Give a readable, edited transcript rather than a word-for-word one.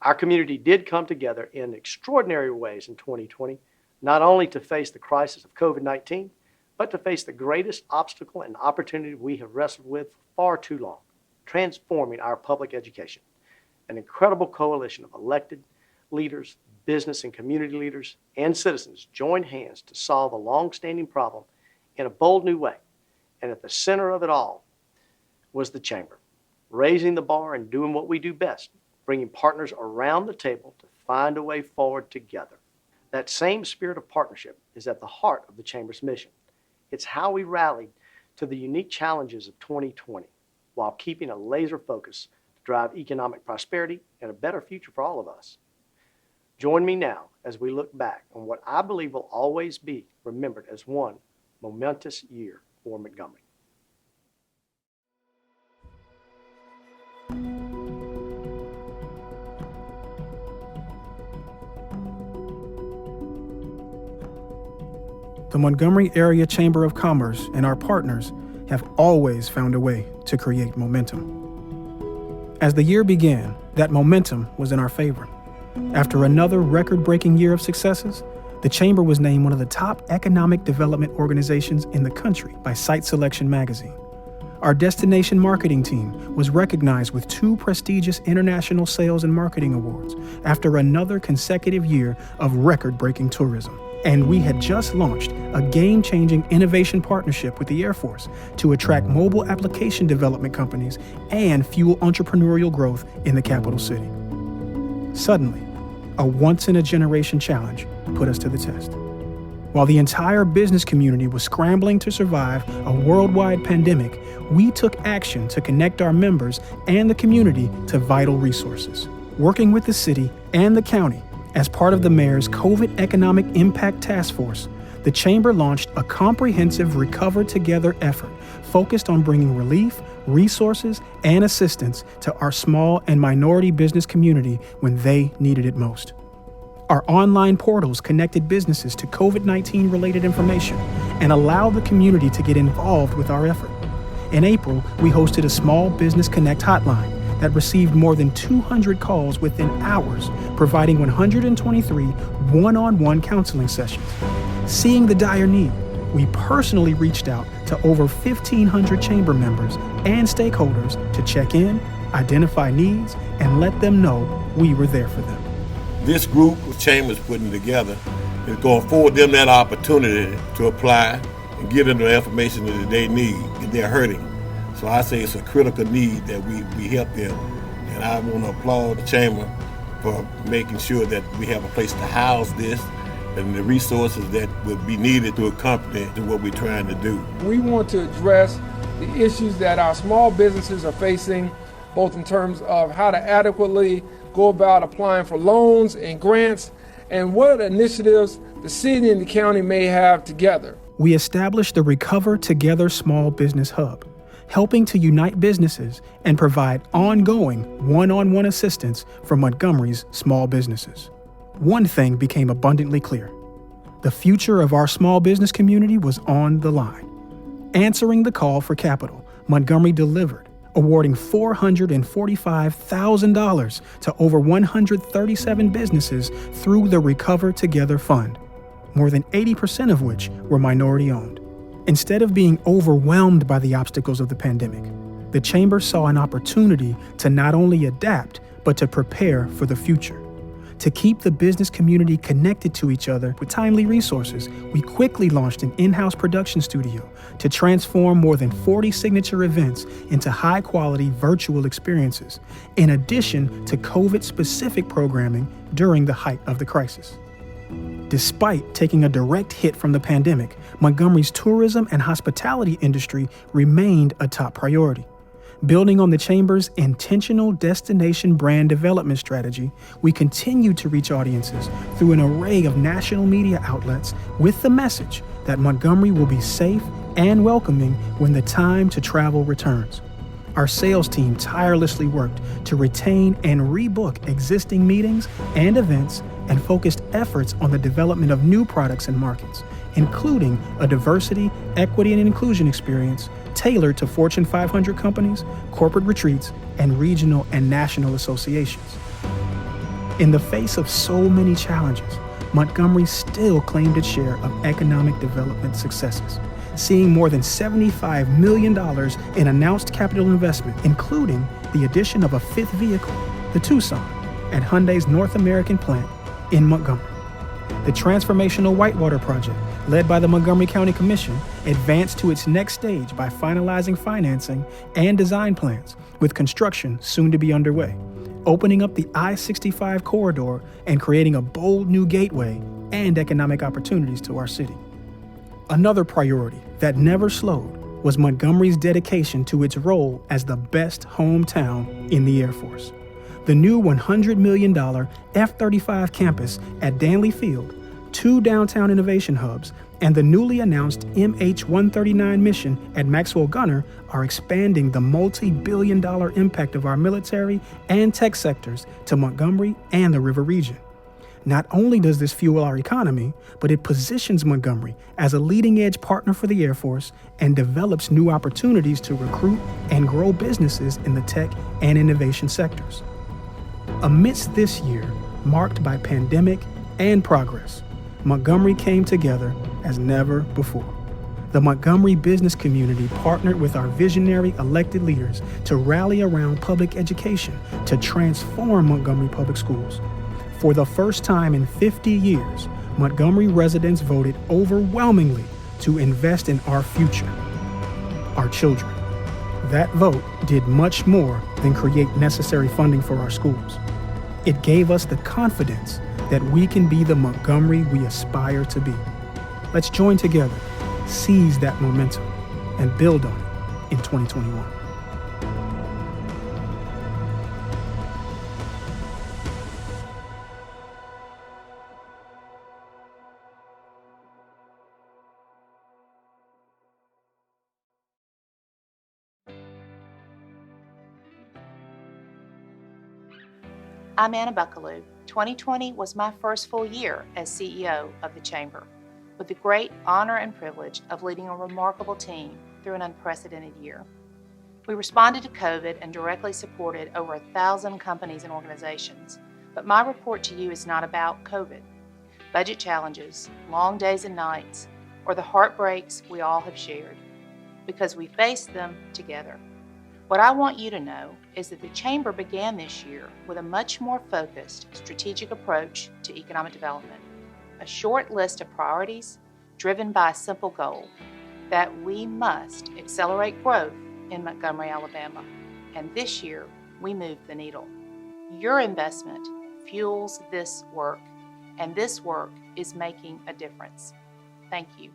Our community did come together in extraordinary ways in 2020, not only to face the crisis of COVID-19, but to face the greatest obstacle and opportunity we have wrestled with for far too long, transforming our public education. An incredible coalition of elected leaders, business and community leaders, and citizens joined hands to solve a long-standing problem in a bold new way. And at the center of it all was the Chamber, raising the bar and doing what we do best, bringing partners around the table to find a way forward together. That same spirit of partnership is at the heart of the Chamber's mission. It's how we rallied to the unique challenges of 2020 while keeping a laser focus to drive economic prosperity and a better future for all of us. Join me now as we look back on what I believe will always be remembered as one momentous year for Montgomery. The Montgomery Area Chamber of Commerce and our partners have always found a way to create momentum. As the year began, that momentum was in our favor. After another record-breaking year of successes, the Chamber was named one of the top economic development organizations in the country by Site Selection magazine. Our destination marketing team was recognized with 2 prestigious international sales and marketing awards after another consecutive year of record-breaking tourism. And we had just launched a game-changing innovation partnership with the Air Force to attract mobile application development companies and fuel entrepreneurial growth in the capital city. Suddenly, a once-in-a-generation challenge put us to the test. While the entire business community was scrambling to survive a worldwide pandemic, we took action to connect our members and the community to vital resources. Working with the city and the county, as part of the mayor's COVID Economic Impact Task Force, the Chamber launched a comprehensive Recover Together effort focused on bringing relief, resources, and assistance to our small and minority business community when they needed it most. Our online portals connected businesses to COVID-19 related information and allowed the community to get involved with our effort. In April, we hosted a Small Business Connect hotline that received more than 200 calls within hours, providing 123 one-on-one counseling sessions. Seeing the dire need, we personally reached out to over 1,500 Chamber members and stakeholders to check in, identify needs, and let them know we were there for them. This group of Chambers putting together is going to afford them that opportunity to apply and give them the information that they need if they're hurting. So I say it's a critical need that we help them. And I want to applaud the Chamber for making sure that we have a place to house this and the resources that would be needed to accompany what we're trying to do. We want to address the issues that our small businesses are facing, both in terms of how to adequately go about applying for loans and grants, and what initiatives the city and the county may have together. We established the Recover Together Small Business Hub, helping to unite businesses and provide ongoing one-on-one assistance for Montgomery's small businesses. One thing became abundantly clear. The future of our small business community was on the line. Answering the call for capital, Montgomery delivered, awarding $445,000 to over 137 businesses through the Recover Together Fund, more than 80% of which were minority-owned. Instead of being overwhelmed by the obstacles of the pandemic, the Chamber saw an opportunity to not only adapt, but to prepare for the future. To keep the business community connected to each other with timely resources, we quickly launched an in-house production studio to transform more than 40 signature events into high-quality virtual experiences, in addition to COVID-specific programming during the height of the crisis. Despite taking a direct hit from the pandemic, Montgomery's tourism and hospitality industry remained a top priority. Building on the Chamber's intentional destination brand development strategy, we continue to reach audiences through an array of national media outlets with the message that Montgomery will be safe and welcoming when the time to travel returns. Our sales team tirelessly worked to retain and rebook existing meetings and events and focused efforts on the development of new products and markets, including a diversity, equity, and inclusion experience tailored to Fortune 500 companies, corporate retreats, and regional and national associations. In the face of so many challenges, Montgomery still claimed its share of economic development successes, seeing more than $75 million in announced capital investment, including the addition of a fifth vehicle, the Tucson, at Hyundai's North American plant in Montgomery. The transformational Whitewater project, led by the Montgomery County Commission, advanced to its next stage by finalizing financing and design plans, with construction soon to be underway, opening up the I-65 corridor and creating a bold new gateway and economic opportunities to our city. Another priority that never slowed was Montgomery's dedication to its role as the best hometown in the Air Force. The new $100 million F-35 campus at Danley Field, 2 downtown innovation hubs, and the newly announced MH-139 mission at Maxwell Gunter are expanding the multi-billion-dollar impact of our military and tech sectors to Montgomery and the River region. Not only does this fuel our economy, but it positions Montgomery as a leading-edge partner for the Air Force and develops new opportunities to recruit and grow businesses in the tech and innovation sectors. Amidst this year, marked by pandemic and progress, Montgomery came together as never before. The Montgomery business community partnered with our visionary elected leaders to rally around public education to transform Montgomery Public Schools. For the first time in 50 years, Montgomery residents voted overwhelmingly to invest in our future, our children. That vote did much more than create necessary funding for our schools. It gave us the confidence that we can be the Montgomery we aspire to be. Let's join together, seize that momentum, and build on it in 2021. I'm Anna Buckalew. 2020 was my first full year as CEO of the Chamber, with the great honor and privilege of leading a remarkable team through an unprecedented year. We responded to COVID and directly supported over 1,000 companies and organizations, but my report to you is not about COVID. Budget challenges, long days and nights, or the heartbreaks we all have shared, because we faced them together. What I want you to know is that the Chamber began this year with a much more focused, strategic approach to economic development, a short list of priorities driven by a simple goal, that we must accelerate growth in Montgomery, Alabama. And this year, we moved the needle. Your investment fuels this work, and this work is making a difference. Thank you.